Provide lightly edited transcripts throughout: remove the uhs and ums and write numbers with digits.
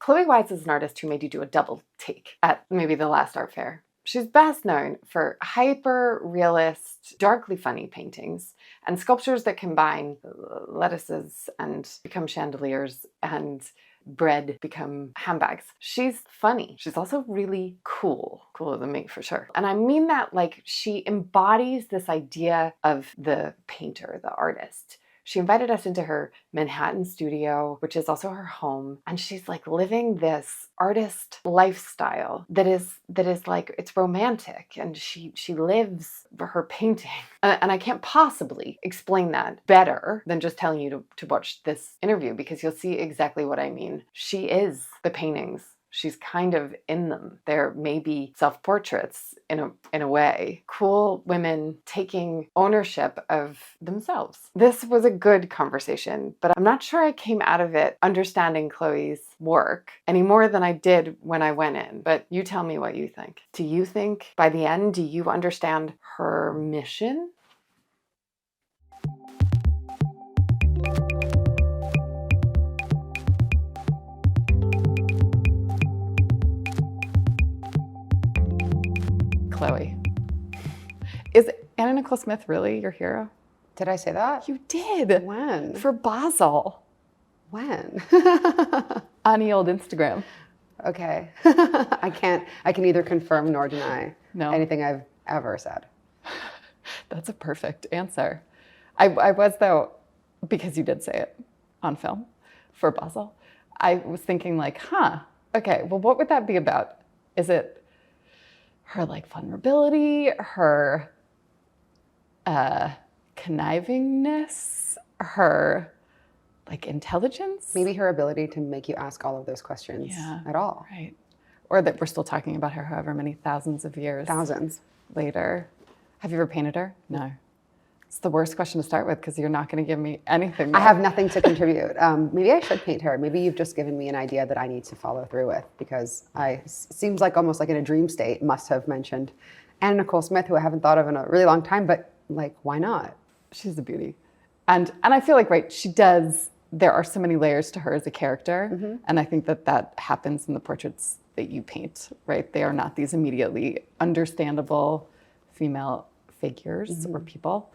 Chloe Weiss is an artist who made you do a double take at maybe the last art fair. She's best known for hyper-realist, darkly funny paintings and sculptures that combine lettuces and become chandeliers and bread become handbags. She's funny. She's also really cool. Cooler than me, for sure. And I mean that like she embodies this idea of the painter, the artist. She invited us into her Manhattan studio, which is also her home, and she's like living this artist lifestyle that is like, it's romantic, and she lives her painting. And I can't possibly explain that better than just telling you to watch this interview, because you'll see exactly what I mean. She is the paintings. She's kind of in them. They're maybe self-portraits in a way. Cool women taking ownership of themselves. This was a good conversation, but I'm not sure I came out of it understanding Chloe's work any more than I did when I went in. But you tell me what you think. Do you think by the end, do you understand her mission? Chloe. Is Anna Nicole Smith really your hero? Did I say that? You did. When? For Basel. When? On the old Instagram. Okay. I can neither confirm nor deny anything I've ever said. That's a perfect answer. I was, though, because you did say it on film for Basel, I was thinking like, okay, well, what would that be about? Is it her like vulnerability, her connivingness, her like intelligence? Maybe her ability to make you ask all of those questions at all. Right. Or that we're still talking about her however many thousands of years later. Have you ever painted her? No. It's the worst question to start with because you're not going to give me anything more. I have nothing to contribute. Maybe I should paint her. Maybe you've just given me an idea that I need to follow through with, because it seems like almost like in a dream state must have mentioned Anna Nicole Smith, who I haven't thought of in a really long time, but like, why not? She's a beauty. And I feel like, right, she does, there are so many layers to her as a character. Mm-hmm. And I think that happens in the portraits that you paint, right? They are not these immediately understandable female figures or people.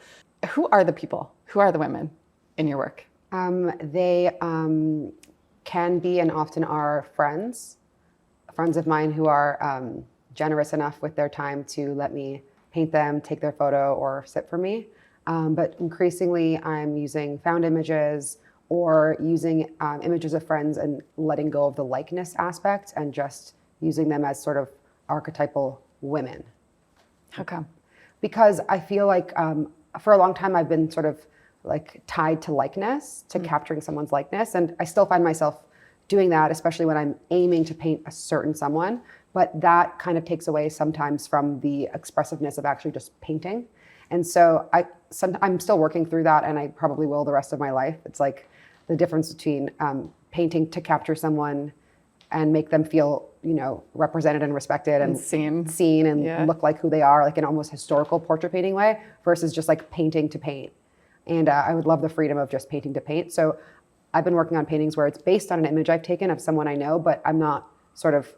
Who are the people? Who are the women in your work? They can be and often are friends of mine who are generous enough with their time to let me paint them, take their photo, or sit for me. But increasingly, I'm using found images or using images of friends and letting go of the likeness aspect and just using them as sort of archetypal women. How come? Because I feel like for a long time, I've been sort of like tied to likeness, to capturing someone's likeness. And I still find myself doing that, especially when I'm aiming to paint a certain someone. But that kind of takes away sometimes from the expressiveness of actually just painting. And so I'm still working through that, and I probably will the rest of my life. It's like the difference between painting to capture someone and make them feel, represented and respected and seen and look like who they are, like an almost historical portrait painting way, versus just like painting to paint. And I would love the freedom of just painting to paint. So I've been working on paintings where it's based on an image I've taken of someone I know, but I'm not sort of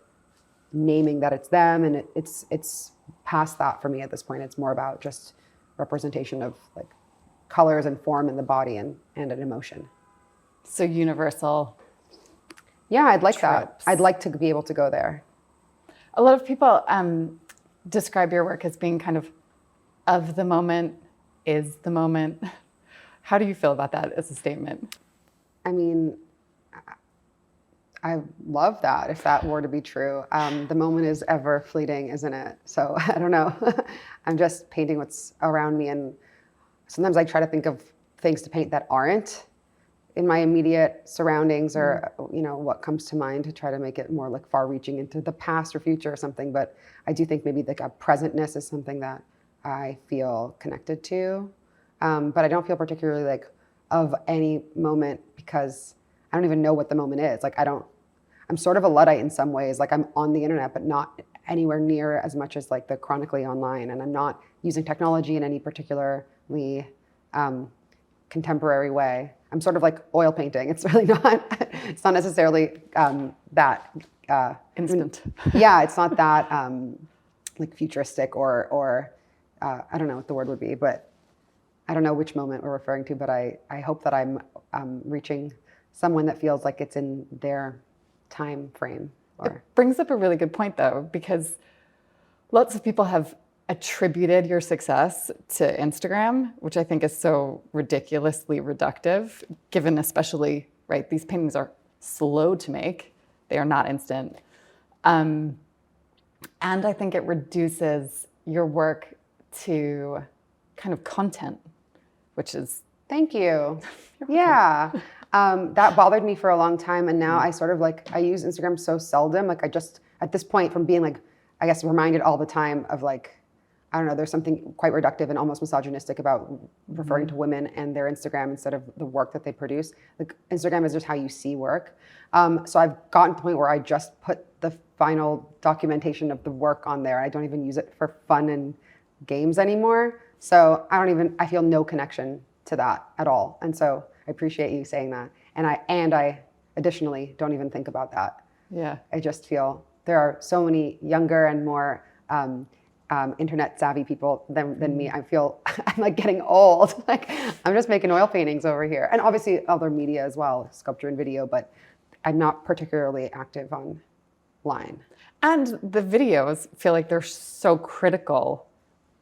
naming that it's them. And it's past that for me at this point. It's more about just representation of like colors and form in the body and an emotion. So universal. Yeah, I'd like that. I'd like to be able to go there. A lot of people describe your work as being kind of the moment, is the moment. How do you feel about that as a statement? I mean, I love that if that were to be true. The moment is ever fleeting, isn't it? So I don't know. I'm just painting what's around me, and sometimes I try to think of things to paint that aren't in my immediate surroundings or what comes to mind to try to make it more like far reaching into the past or future or something. But I do think maybe like a presentness is something that I feel connected to. But I don't feel particularly like of any moment because I don't even know what the moment is. Like I'm sort of a Luddite in some ways. Like I'm on the internet, but not anywhere near as much as like the chronically online. And I'm not using technology in any particularly contemporary way. I'm sort of like oil painting. It's really not, it's not necessarily that. Instant. Yeah, it's not that like futuristic or I don't know what the word would be, but I don't know which moment we're referring to, but I hope that I'm reaching someone that feels like it's in their time frame. It brings up a really good point, though, because lots of people have attributed your success to Instagram, which I think is so ridiculously reductive, given especially, right, these paintings are slow to make. They are not instant. And I think it reduces your work to kind of content, which is... Thank you. Yeah. That bothered me for a long time. And now I sort of like, I use Instagram so seldom. Like I just, at this point from being like, I guess reminded all the time of like, I don't know, there's something quite reductive and almost misogynistic about referring to women and their Instagram instead of the work that they produce. Like Instagram is just how you see work. So I've gotten to the point where I just put the final documentation of the work on there. I don't even use it for fun and games anymore. So I feel no connection to that at all. And so I appreciate you saying that. And I additionally don't even think about that. Yeah. I just feel there are so many younger and more internet savvy people than me. I feel I'm like getting old. Like I'm just making oil paintings over here. And obviously other media as well, sculpture and video, but I'm not particularly active online. And the videos feel like they're so critical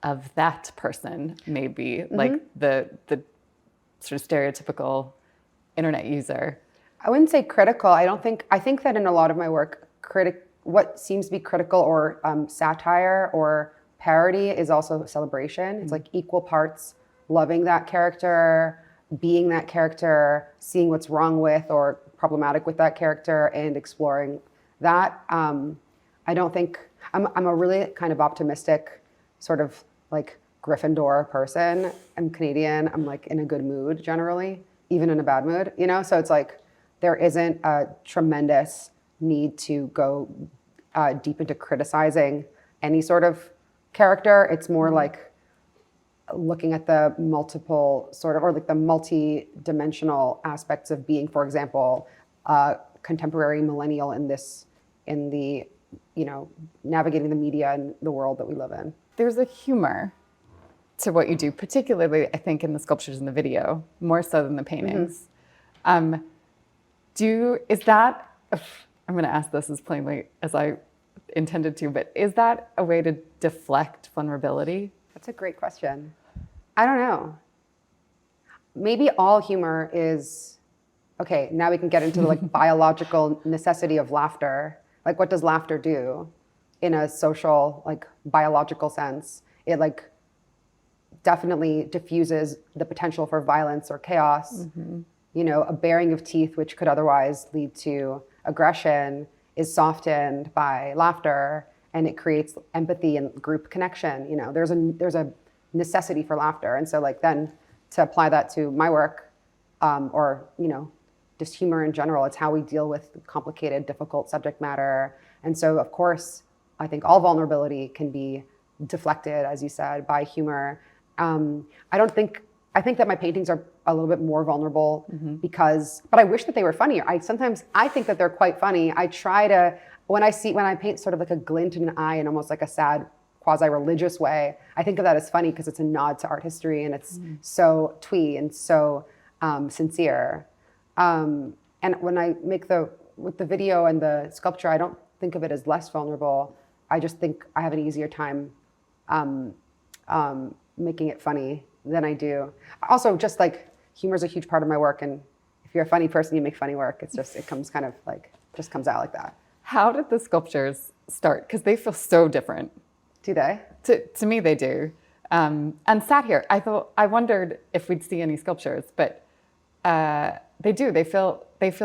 of that person, maybe, like the sort of stereotypical internet user. I wouldn't say critical. I think that in a lot of my work, what seems to be critical or satire or parody is also celebration. It's like equal parts loving that character, being that character, seeing what's wrong with or problematic with that character and exploring that. I don't think, I'm a really kind of optimistic sort of like Gryffindor person. I'm Canadian. I'm like in a good mood generally, even in a bad mood, you know? So it's like, there isn't a tremendous need to go deep into criticizing any sort of character. It's more like looking at the multiple sort of, or like the multi-dimensional aspects of being, for example, contemporary millennial in the, you know, navigating the media and the world that we live in. There's a humor to what you do, particularly, I think, in the sculptures and the video, more so than the paintings. I'm going to ask this as plainly as I intended to, but is that a way to deflect vulnerability? That's a great question. I don't know. Maybe all humor is, okay, now we can get into the like biological necessity of laughter. Like what does laughter do in a social, like biological sense? It like definitely diffuses the potential for violence or chaos. You know, a baring of teeth, which could otherwise lead to aggression, is softened by laughter, and it creates empathy and group connection. You know, there's a necessity for laughter, and so like then to apply that to my work, or you know, just humor in general, it's how we deal with complicated, difficult subject matter. And so, of course, I think all vulnerability can be deflected, as you said, by humor. I think that my paintings are a little bit more vulnerable but I wish that they were funnier. I think that they're quite funny. I try to, when I paint sort of like a glint in an eye in almost like a sad quasi-religious way, I think of that as funny because it's a nod to art history and it's so twee and so sincere. And when I make with the video and the sculpture, I don't think of it as less vulnerable. I just think I have an easier time making it funny than I do. Also, just like humor is a huge part of my work, and if you're a funny person, you make funny work. It comes kind of like, just comes out like that. How did the sculptures start? Because they feel so different. Do they? To me, they do. And sat here, I wondered if we'd see any sculptures, but they do. They feel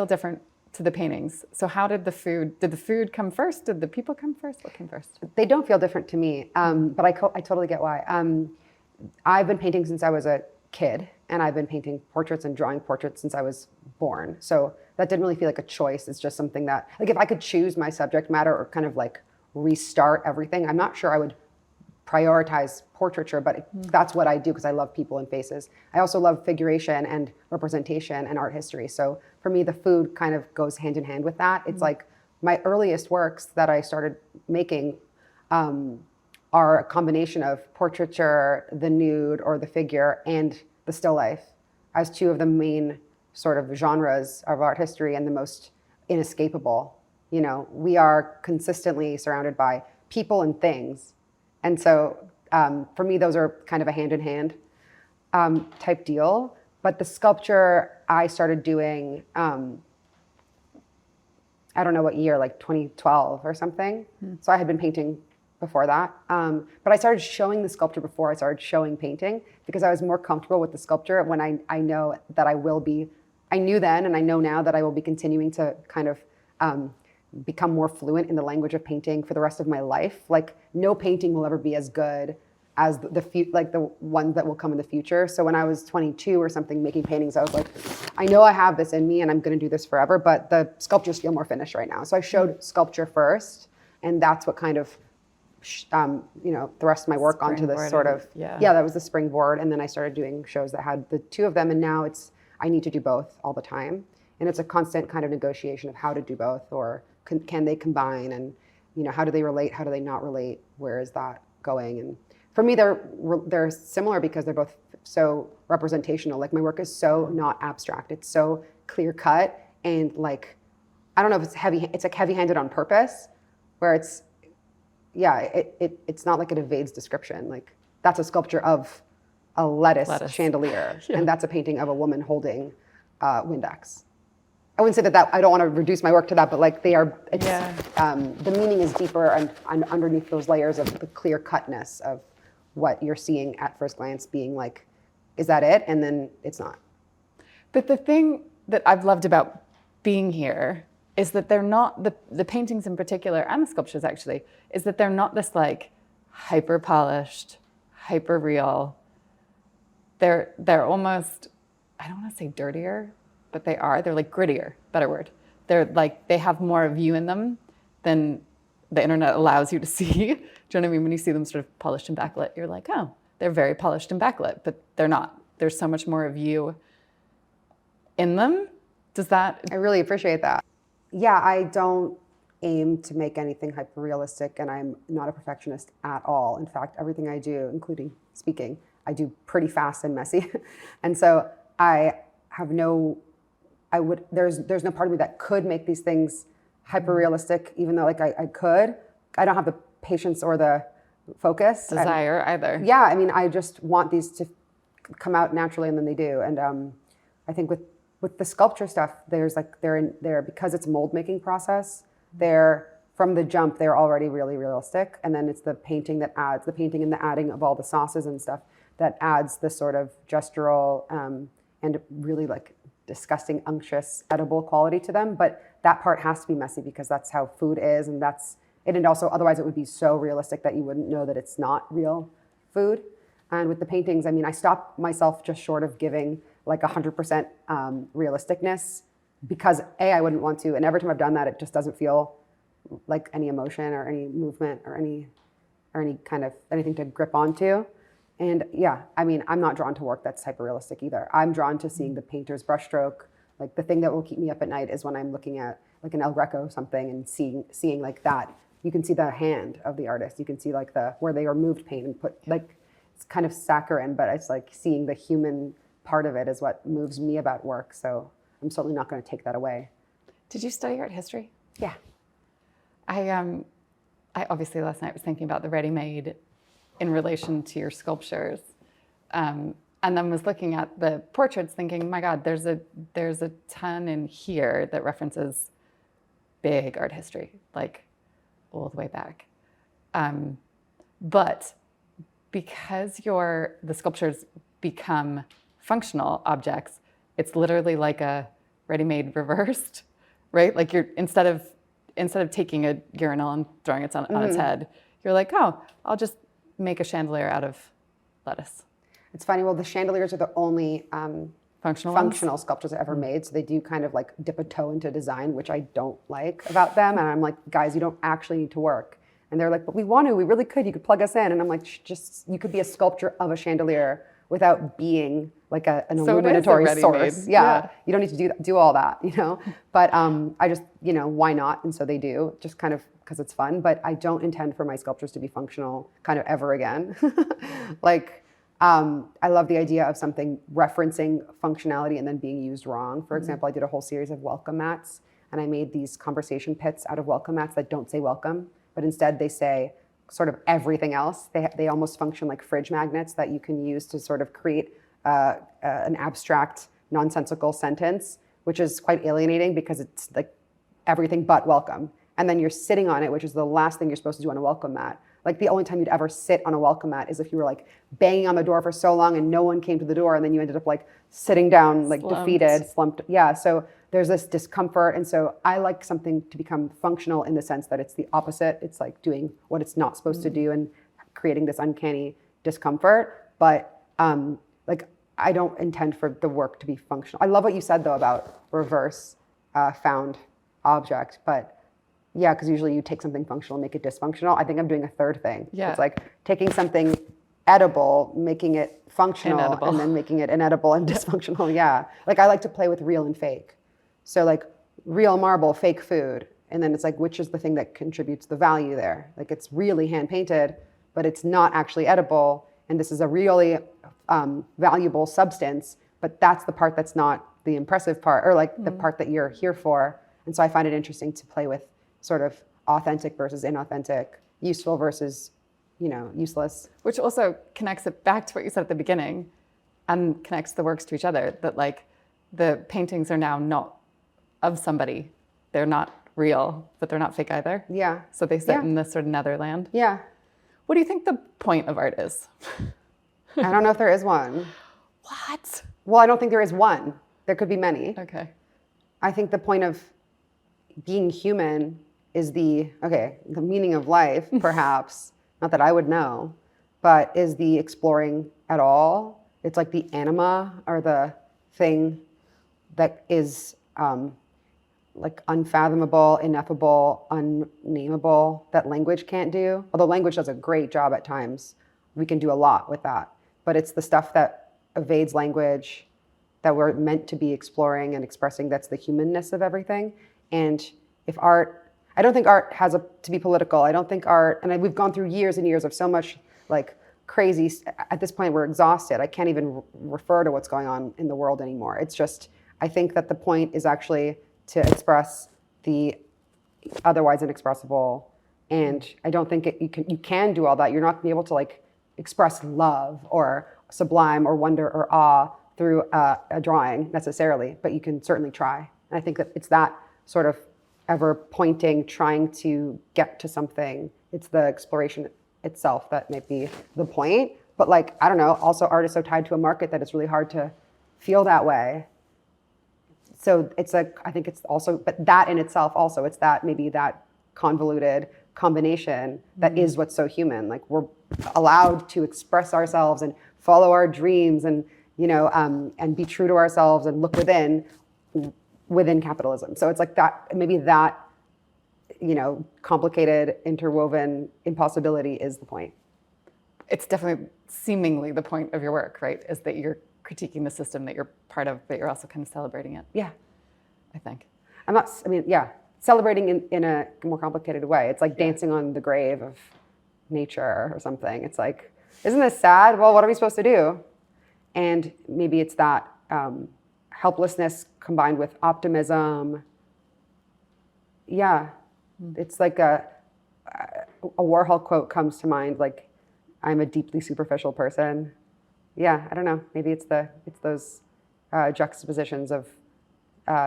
different to the paintings. So how did the food come first? Did the people come first? What came first? They don't feel different to me, but I totally get why. I've been painting since I was a kid, and I've been painting portraits and drawing portraits since I was born. So that didn't really feel like a choice. It's just something that, like if I could choose my subject matter or kind of like restart everything, I'm not sure I would prioritize portraiture, but that's what I do because I love people and faces. I also love figuration and representation and art history. So for me, the food kind of goes hand in hand with that. It's like my earliest works that I started making are a combination of portraiture, the nude or the figure, and the still life as two of the main sort of genres of art history and the most inescapable. You know, we are consistently surrounded by people and things. And so for me, those are kind of a hand in hand type deal. But the sculpture I started doing, I don't know what year, like 2012 or something. So I had been painting before that. But I started showing the sculpture before I started showing painting because I was more comfortable with the sculpture when I know that I will be, I knew then and I know now that I will be continuing to kind of become more fluent in the language of painting for the rest of my life. Like no painting will ever be as good as the ones that will come in the future. So when I was 22 or something making paintings, I was like, I know I have this in me and I'm going to do this forever, but the sculptures feel more finished right now. So I showed sculpture first, and that's what kind of thrust my work onto this sort of, that was the springboard. And then I started doing shows that had the two of them, and now I need to do both all the time. And it's a constant kind of negotiation of how to do both, or can they combine, and how do they relate, how do they not relate, where is that going? And for me, they're similar because they're both so representational. Like my work is so not abstract. It's so clear cut, and like, I don't know if it's heavy. It's like heavy-handed on purpose, where it's not like it evades description. Like that's a sculpture of a lettuce. Chandelier, and that's a painting of a woman holding Windex. I wouldn't say that I don't want to reduce my work to that, but like they are. The meaning is deeper and underneath those layers of the clear cutness of what you're seeing at first glance being like, is that it? And then it's not. But the thing that I've loved about being here is that they're not, the paintings in particular, and the sculptures actually, is that they're not this like hyper polished, hyper real. They're almost, I don't want to say dirtier, but they're like grittier, better word. They're like, they have more of you in them than the internet allows you to see. Do you know what I mean? When you see them sort of polished and backlit, you're like, oh, they're very polished and backlit, but they're not. There's so much more of you in them. I really appreciate that. Yeah, I don't aim to make anything hyper-realistic, and I'm not a perfectionist at all. In fact, everything I do, including speaking, I do pretty fast and messy. And so there's no part of me that could make these things hyper-realistic, even though like I could. I don't have the patience or the focus. Desire either. Yeah, I mean, I just want these to come out naturally, and then they do. And I think with the sculpture stuff, there's like they're because it's a mold making process. They're from the jump, they're already really realistic, and then it's the painting and the adding of all the sauces and stuff that adds the sort of gestural and really like disgusting, unctuous, edible quality to them. But that part has to be messy because that's how food is, and and also otherwise it would be so realistic that you wouldn't know that it's not real food. And with the paintings, I mean, I stopped myself just short of giving like 100% realisticness because I wouldn't want to, and every time I've done that, it just doesn't feel like any emotion or any movement or any kind of anything to grip onto. And yeah, I mean, I'm not drawn to work that's hyper realistic either. I'm drawn to seeing the painter's brushstroke. Like the thing that will keep me up at night is when I'm looking at like an El Greco or something and seeing like that. You can see the hand of the artist. You can see like where they removed paint and put like, it's kind of saccharine, but it's like seeing the human part of it is what moves me about work. So I'm certainly not going to take that away. Did you study art history? Yeah. I obviously last night was thinking about the ready-made in relation to your sculptures, and then was looking at the portraits thinking, my God, there's a ton in here that references big art history, like all the way back. But because the sculptures become functional objects, it's literally like a ready-made reversed, right? Like you're instead of taking a urinal and throwing it on its head, you're like, oh, I'll just make a chandelier out of lettuce. It's funny. Well, the chandeliers are the only functional sculptures I've ever made. So they do kind of like dip a toe into design, which I don't like about them. And I'm like, guys, you don't actually need to work. And they're like, but we want to, we really could, you could plug us in. And I'm like, just, you could be a sculpture of a chandelier without being like an So it is a illuminatory ready-made, source. yeah. You don't need to do all that, you know? But I just, you know, why not? And so they do, just kind of because it's fun. But I don't intend for my sculptures to be functional kind of ever again. Like, I love the idea of something referencing functionality and then being used wrong. For example, I did a whole series of welcome mats, and I made these conversation pits out of welcome mats that don't say welcome, but instead they say sort of everything else. They almost function like fridge magnets that you can use to sort of create an abstract, nonsensical sentence, which is quite alienating because it's like everything but welcome. And then you're sitting on it, which is the last thing you're supposed to do on a welcome mat. Like the only time you'd ever sit on a welcome mat is if you were like banging on the door for so long and no one came to the door, and then you ended up like sitting down, like defeated, slumped. Yeah, so there's this discomfort. And so I like something to become functional in the sense that it's the opposite. It's like doing what it's not supposed to do and creating this uncanny discomfort. But like I don't intend for the work to be functional. I love what you said though about reverse found object, but yeah, because usually you take something functional and make it dysfunctional. I think I'm doing a third thing. Yeah. It's like taking something edible, making it functional, Inedible. and then making it inedible and dysfunctional. Yeah. Like I like to play with real and fake. So like real marble, fake food. And then it's like, which is the thing that contributes the value there? Like it's really hand painted, but it's not actually edible. And this is a really valuable substance, but that's the part that's not the impressive part, or like the part that you're here for. And so I find it interesting to play with sort of authentic versus inauthentic, useful versus, you know, useless. Which also connects it back to what you said at the beginning and connects the works to each other, that like the paintings are now not of somebody. They're not real, but they're not fake either. Yeah. So they sit in this sort of netherland. Yeah. What do you think the point of art is? I don't know if there is one. What? Well, I don't think there is one. There could be many. Okay. I think the point of being human is the meaning of life, perhaps, not that I would know, but is the exploring at all. It's like the anima, or the thing that is like unfathomable, ineffable, unnameable, that language can't do. Although language does a great job at times. We can do a lot with that. But it's the stuff that evades language, that we're meant to be exploring and expressing, that's the humanness of everything. And if art, I don't think art has to be political. I don't think art, and we've gone through years and years of so much like crazy, at this point we're exhausted. I can't even refer to what's going on in the world anymore. It's just, I think that the point is actually to express the otherwise inexpressible. And I don't think you can do all that. You're not gonna be able to like express love or sublime or wonder or awe through a drawing necessarily, but you can certainly try. And I think that it's that sort of ever pointing, trying to get to something. It's the exploration itself that might be the point. But like, I don't know, also art is so tied to a market that it's really hard to feel that way. So it's like, I think it's also, but that in itself also, it's that maybe that convoluted combination that is what's so human. Like we're allowed to express ourselves and follow our dreams and, you know, and be true to ourselves and look within capitalism. So it's like that, maybe that, you know, complicated, interwoven impossibility is the point. It's definitely seemingly the point of your work, right? Is that you're critiquing the system that you're part of, but you're also kind of celebrating it. Yeah. I think. Celebrating in a more complicated way. It's like dancing on the grave of nature or something. It's like, isn't this sad? Well, what are we supposed to do? And maybe it's that helplessness combined with optimism. Yeah, it's like a Warhol quote comes to mind, like, I'm a deeply superficial person. Yeah, I don't know. Maybe it's those juxtapositions of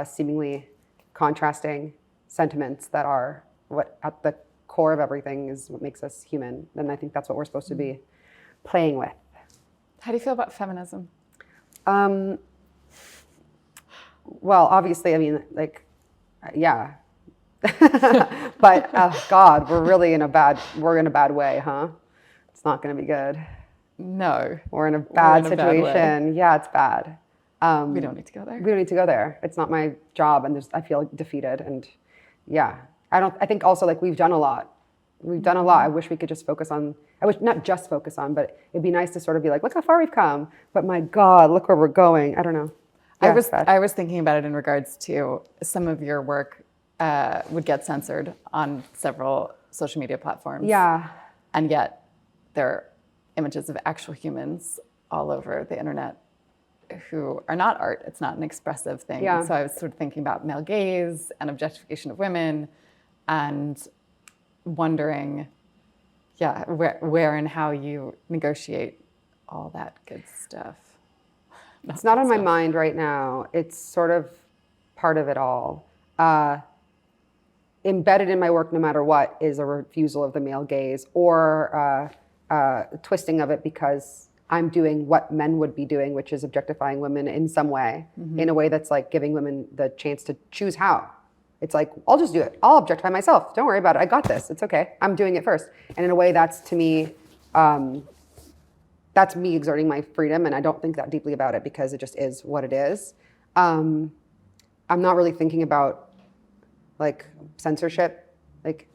seemingly contrasting sentiments that are what at the core of everything is what makes us human. And I think that's what we're supposed to be playing with. How do you feel about feminism? Well, obviously, I mean, like, yeah. But God, we're in a bad way, huh? It's not going to be good. No. We're in a bad situation. Bad way. Yeah, it's bad. We don't need to go there. We don't need to go there. It's not my job, and I feel defeated. And yeah, I think also like we've done a lot. We've done a lot. I wish we could just focus on, I wish not just focus on, but it'd be nice to sort of be like, look how far we've come. But my God, look where we're going. I don't know. Yeah, I was thinking about it in regards to some of your work would get censored on several social media platforms. Yeah. And yet there are images of actual humans all over the internet who are not art. It's not an expressive thing. Yeah. So I was sort of thinking about male gaze and objectification of women and wondering, where and how you negotiate all that good stuff. It's not on my mind right now. It's sort of part of it all. Embedded in my work, no matter what, is a refusal of the male gaze or twisting of it because I'm doing what men would be doing, which is objectifying women in some way, in a way that's like giving women the chance to choose how. It's like, I'll just do it. I'll objectify myself. Don't worry about it. I got this. It's okay. I'm doing it first. And in a way, that's to me, that's me exerting my freedom. And I don't think that deeply about it because it just is what it is. I'm not really thinking about like censorship. Like,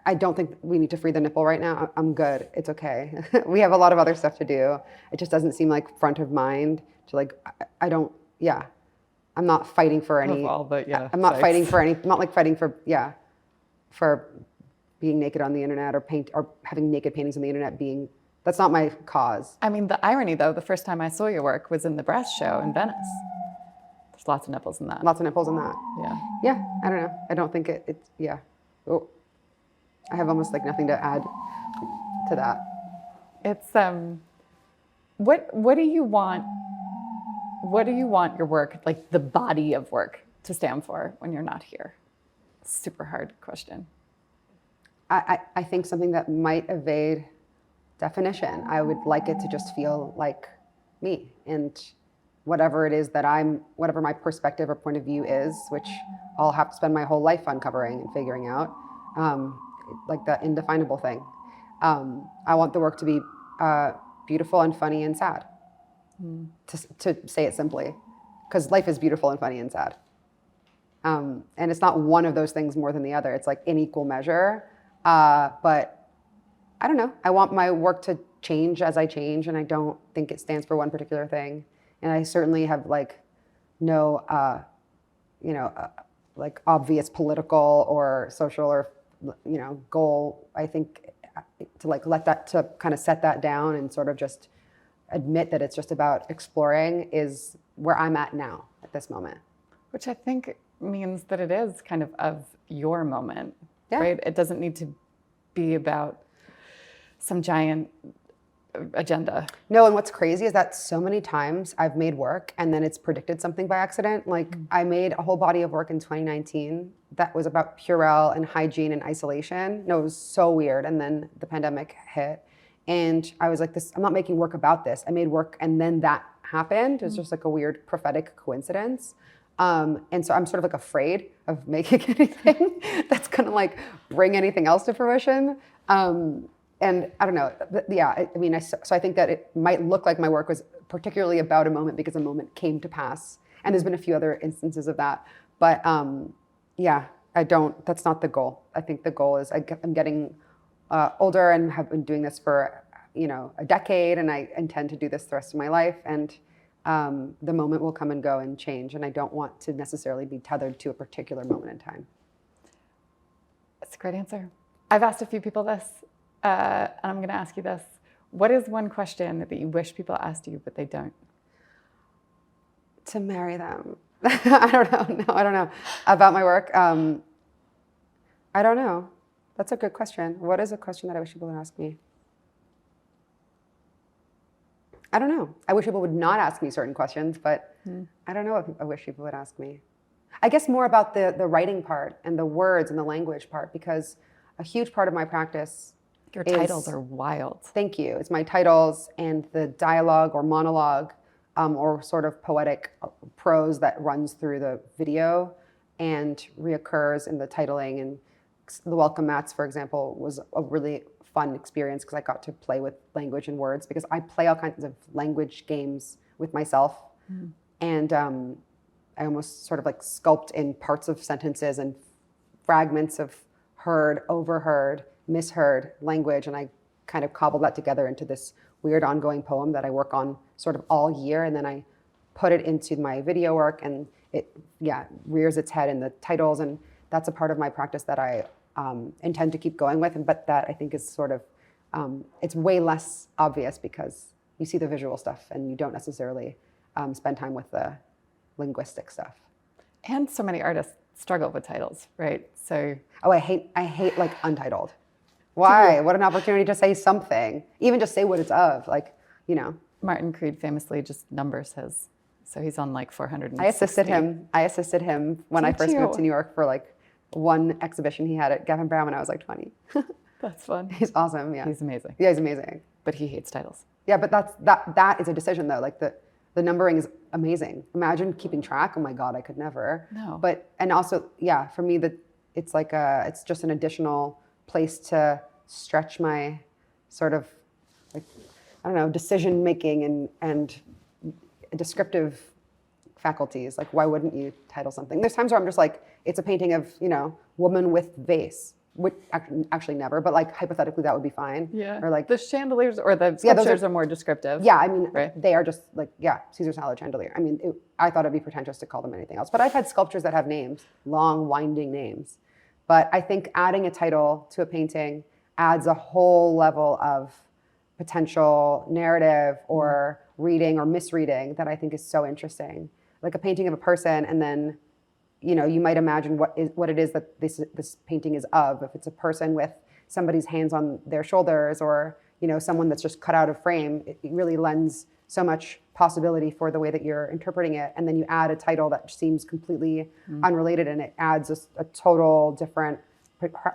I don't think we need to free the nipple right now. I'm good. It's okay. We have a lot of other stuff to do. It just doesn't seem like front of mind to like, I'm not fighting for any, I'm not fighting for any, I'm not like fighting for being naked on the internet or having naked paintings on the internet that's not my cause. I mean, the irony though, the first time I saw your work was in the Breast Show in Venice. There's lots of nipples in that. Lots of nipples in that. Yeah. Yeah, I don't know. I don't think it's, yeah. Oh, I have almost like nothing to add to that. It's, what do you want your work, like the body of work, to stand for when you're not here? Super hard question. I think something that might evade definition. I would like it to just feel like me and whatever it is that whatever my perspective or point of view is, which I'll have to spend my whole life uncovering and figuring out, like that indefinable thing. I want the work to be beautiful and funny and sad, to say it simply, because life is beautiful and funny and sad. And it's not one of those things more than the other. It's like in equal measure. But I don't know. I want my work to change as I change, and I don't think it stands for one particular thing. And I certainly have like no, like obvious political or social or, goal. I think to like to kind of set that down and sort of just admit that it's just about exploring is where I'm at now at this moment. Which I think means that it is kind of your moment, right? It doesn't need to be about some giant agenda. No, and what's crazy is that so many times I've made work and then it's predicted something by accident. Like I made a whole body of work in 2019 that was about Purell and hygiene and isolation. No, it was so weird. And then the pandemic hit and I was like, I'm not making work about this. I made work and then that happened. It was just like a weird prophetic coincidence. And so I'm sort of like afraid of making anything that's gonna like bring anything else to fruition. And I don't know, so I think that it might look like my work was particularly about a moment because a moment came to pass. And there's been a few other instances of that. But that's not the goal. I think the goal is I'm getting older and have been doing this for, a decade, and I intend to do this the rest of my life. And the moment will come and go and change. And I don't want to necessarily be tethered to a particular moment in time. That's a great answer. I've asked a few people this. And I'm going to ask you this. What is one question that you wish people asked you, but they don't? To marry them. I don't know. No, I don't know. About my work. I don't know. That's a good question. What is a question that I wish people would ask me? I don't know. I wish people would not ask me certain questions, but I don't know what I wish people would ask me. I guess more about the writing part and the words and the language part, because a huge part of my practice Your titles are wild. Thank you. It's my titles and the dialogue or monologue or sort of poetic prose that runs through the video and reoccurs in the titling. And the welcome mats, for example, was a really fun experience because I got to play with language and words because I play all kinds of language games with myself. And I almost sort of like sculpt in parts of sentences and fragments of heard, overheard, misheard language, and I kind of cobbled that together into this weird ongoing poem that I work on sort of all year, and then I put it into my video work, and it rears its head in the titles, and that's a part of my practice that I intend to keep going with, but that I think is sort of it's way less obvious because you see the visual stuff and you don't necessarily spend time with the linguistic stuff. And so many artists struggle with titles, right? So I hate like untitled. Why? What an opportunity to say something. Even just say what it's of. Like, you know. Martin Creed famously just numbers his. So he's on like 460. I assisted him when I first Did moved you? to New York for like one exhibition he had at Gavin Brown when I was like 20. That's fun. He's awesome. Yeah. He's amazing. Yeah, he's amazing. But he hates titles. Yeah, but that is a decision though. Like the numbering is amazing. Imagine keeping track. Oh my God, I could never. No. But and also, yeah, for me it's like it's just an additional place to stretch my sort of like, I don't know, decision making and descriptive faculties. Like, why wouldn't you title something? There's times where I'm just like, it's a painting of, you know, woman with vase. Which actually never, but like hypothetically that would be fine. Yeah. Or like the chandeliers or the sculptures are more descriptive. yeah, I mean, right? they are just like, yeah, Caesar salad chandelier. I mean, I thought it'd be pretentious to call them anything else, but I've had sculptures that have names, long, winding names. But I think adding a title to a painting adds a whole level of potential narrative or reading or misreading that I think is so interesting. Like a painting of a person, and then, you know, you might imagine what it is that this painting is of. If it's a person with somebody's hands on their shoulders, or, you know, someone that's just cut out of frame, it really lends so much possibility for the way that you're interpreting it. And then you add a title that seems completely unrelated, and it adds a total different,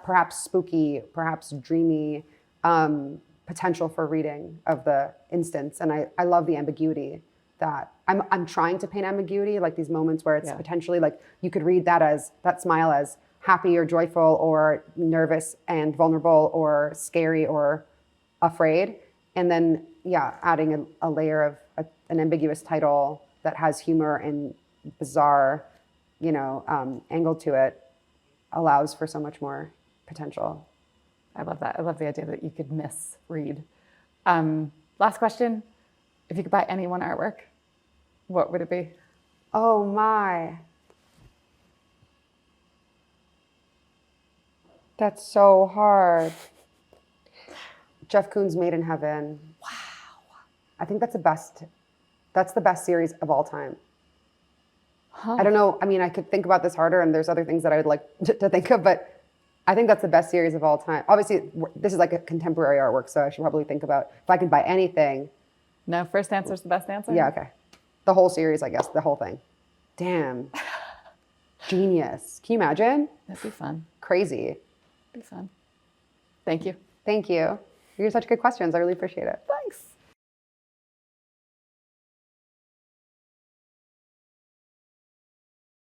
perhaps spooky, perhaps dreamy potential for reading of the instance. And I love the ambiguity that I'm trying to paint ambiguity, like these moments where it's potentially like you could read that smile as happy or joyful or nervous and vulnerable or scary or afraid. And then, adding a layer of an ambiguous title that has humor and bizarre, you know, angle to it allows for so much more potential. I love that. I love the idea that you could misread. Last question. If you could buy any one artwork, what would it be? Oh my. That's so hard. Jeff Koons' Made in Heaven. Wow. I think that's the best series of all time. Huh. I don't know. I mean, I could think about this harder, and there's other things that I would like to think of, but I think that's the best series of all time. Obviously, this is like a contemporary artwork, so I should probably think about if I could buy anything. No, first answer's the best answer? Yeah, okay. The whole series, I guess, the whole thing. Damn. Genius. Can you imagine? That'd be fun. Crazy. Be fun. Thank you. Thank you. You're such good questions. I really appreciate it. Thanks.